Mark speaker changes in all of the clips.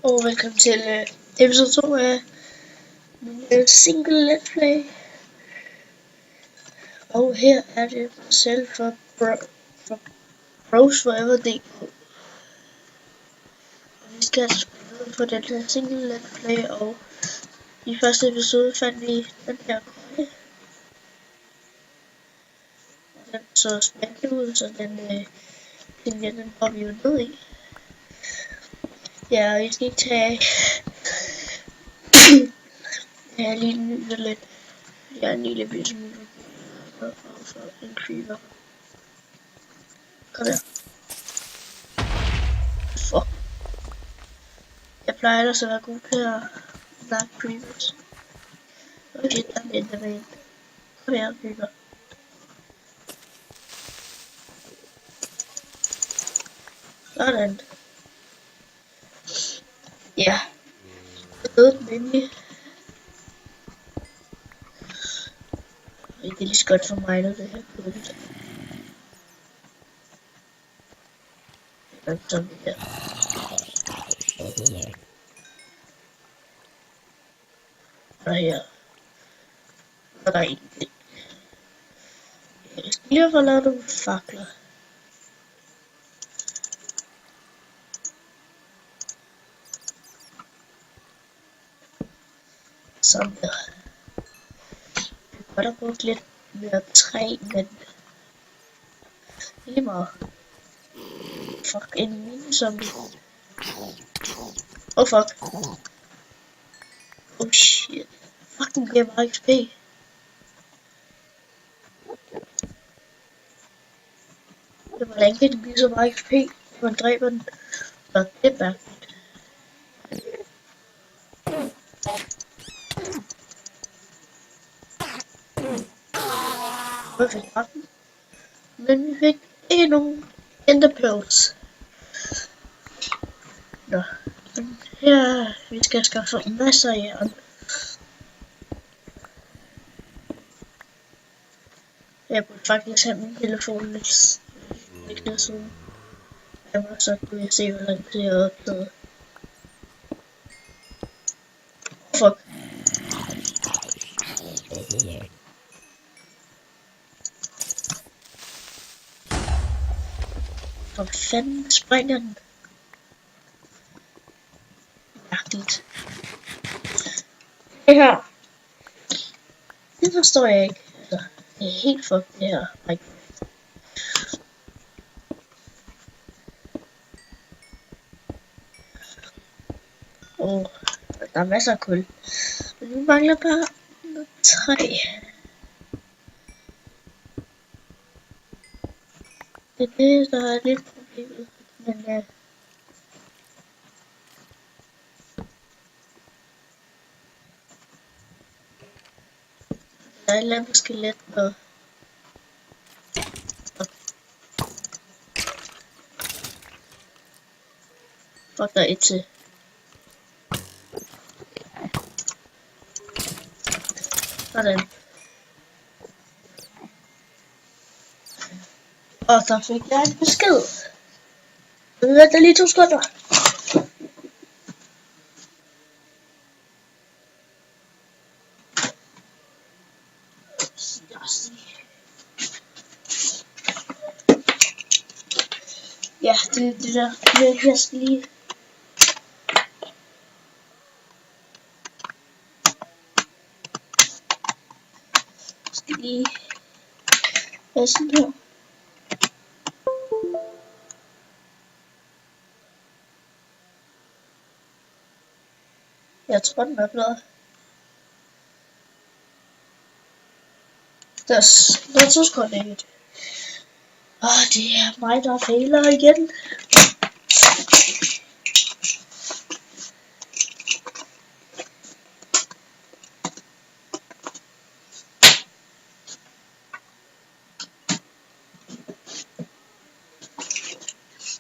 Speaker 1: Og velkommen til episode 2 af min single let's play. Og her er det selv for Bros Forever.dk. Vi skal spille på den her single let's play, og i første episode fandt vi den her køje. Den så spændende ud, så den går vi jo ned i. Ja, jeg skal ikke tage jeg er lige nyt lidt. Jeg er en lille bitte smule for en creeper. Kom her. Fuck. Jeg plejer ellers at være god til at snakke creepers. Okay, der er en der med en. Kom her, creeper. Sådan. Ja. Jeg ved den endelig. Det er lige så godt for mig, når det her punkt. Det er sådan her. Og her. Og der er ingenting. Jeg skal lige få lavet nogle fakler. Sådan der. Og der brugt lidt mere træ, men lige meget. Fuck, en mini-zombie. Oh fuck. Oh shit. Fuck, den giver bare XP. Det var længe, den giver så meget XP, når man dræber den. Så det er mærkeligt. Vi fik retten. Men vi fik ikke nogen enderpearls. Nå. Men her, vi skal skaffe masser af jern. Jeg burde faktisk have min telefon lidt siden. Jeg må så kunne jeg se, hvor langt det er optaget. Fuck. Hvor fanden springer den? Mærkeligt. Det her. Det forstår jeg ikke. Altså, det er helt fucked det her. Der er masser af kul. Men vi mangler bare noget træ. Det er det, der er lidt problemet. Men der er et eller andet skelet og fuck, der er et til. Sådan. Og så fik jeg en besked. Vent lige 2 sekunder. Ja, det der. Jeg skal lige... Hvad er sådan her? Jeg tror den er blad. Der er 2 sekunder i det. Det er mig, der fejler igen.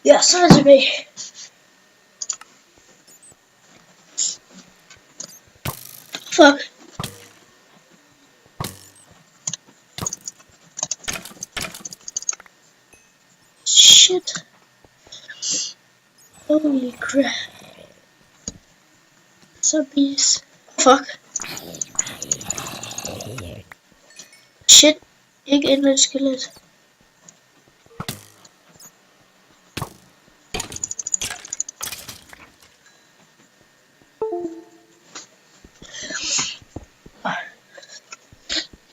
Speaker 1: Ja, så er det tilbage. Fuck. Shit. Holy crap. Zombies. Fuck. Shit. Ikke endnu et skelet.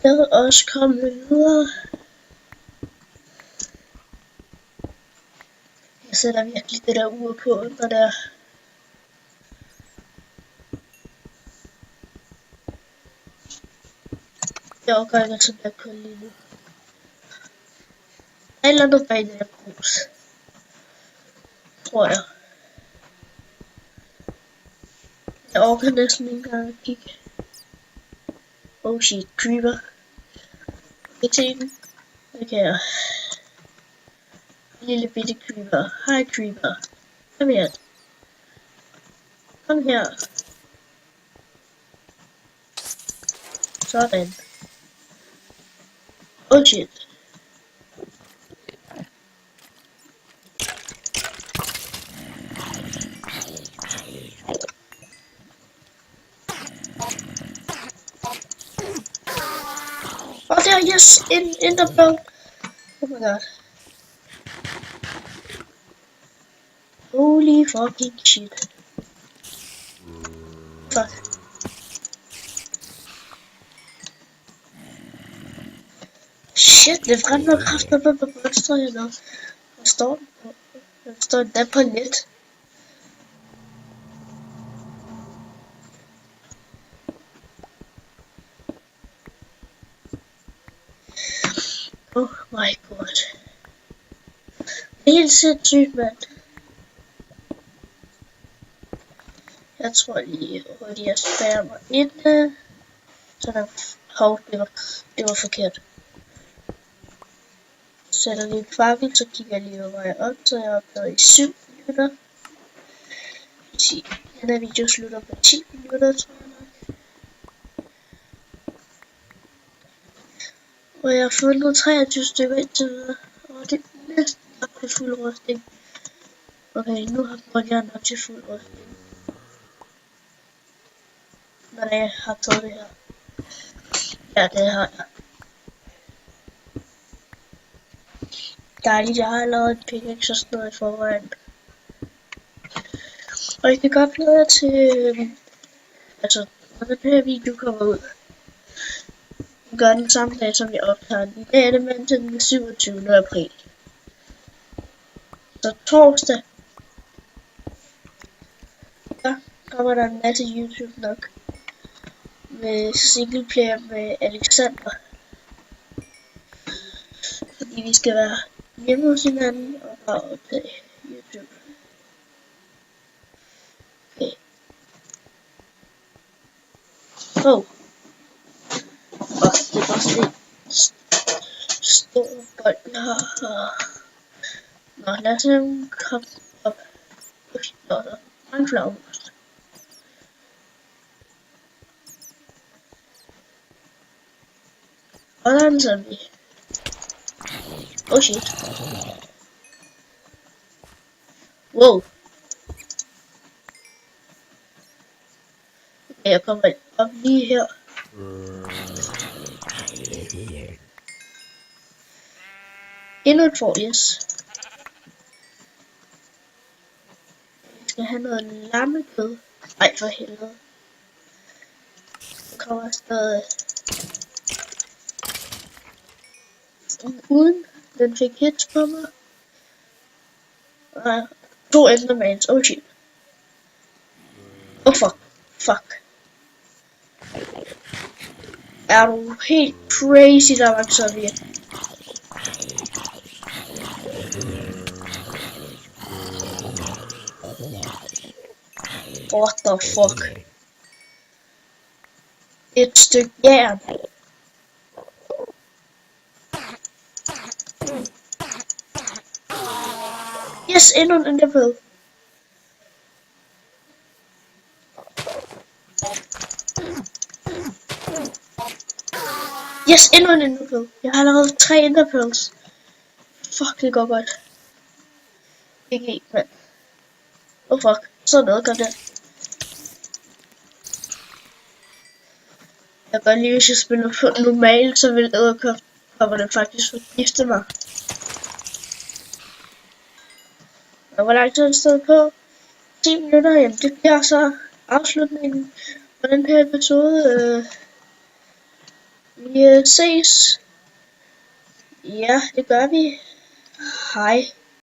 Speaker 1: Jeg er også kommet videre. Jeg sætter virkelig det der ur på under der. Jeg overgår ikke, som jeg kun lige nu. Der er et eller andet bag det der brus. Tror jeg. Jeg overgår næsten ikke engang at kigge. Oh shit, creeper. Jeg tager den. Okay. Lille bitte creeper. Hej creeper. Kom her. Kom her. Sådan. Oh shit. Oh der, yes, in the boat. Oh my god. Holy fucking shit. Fuck. Shit, det brænder kraften på monster her nu. Hvad står den på? Der står endda på net. Oh my god. Det er helt sindssygt, mand. Jeg tror lige hurtigt jeg spærrer mig inde. Sådan. Hov, det var forkert. Sætter lige en fakkel, så kigger jeg lige hvor jeg op, så jeg er optaget i 7 minutter. Den her video slutter på 10 minutter, tror jeg nok. Og jeg har fundet 23 stykker indtil videre, og det er næsten nok til fuld rustning. Okay, nu har jeg nok til fuld rustning. Når jeg har taget det her. Ja, det har jeg. Dejligt, jeg har lavet en pickaxe og sådan noget i forvejen. Og jeg kan godt glæde jer til, altså, når den her video kommer ud. Jeg gør den samme dag, som jeg optager den. I dag er det mandag den 27. april. Så torsdag, der kommer der en masse YouTube nok. Med singleplayer med Alexander. Fordi vi skal være hjemme hos hinanden og bare optage YouTube. Okay. Oh. Det er bare sådan en stor bold, vi har. Nå, lad os komme op. Nå, der er mange flagermus. Og der er en zombie. Oh shit. Wow. Okay, jeg kommer op lige her. Endnu et får, yes. Jeg skal have noget lammekød. Ej, for helvede. Der kommer stadig uden. Den fik hits på mig. Og 2 endermans. Oh shit. Oh fuck. Fuck. Er du helt crazy, der var ikke så virkelig. What the fuck? Et stykke jern. Yes, endnu en enderpearl. Yes, endnu en enderpearl. Jeg har allerede 3 enderpearls. Fuck, det går godt. Ikke helt, mand. Oh fuck, så noget godt der. Jeg kan godt lide, hvis jeg spiller på normalt, så vil edderkopperne faktisk forgifte mig. Og hvor lang tid har det stået på? 10 minutter, jamen det bliver så afslutningen på den her episode. Vi ses. Ja, det gør vi. Hej.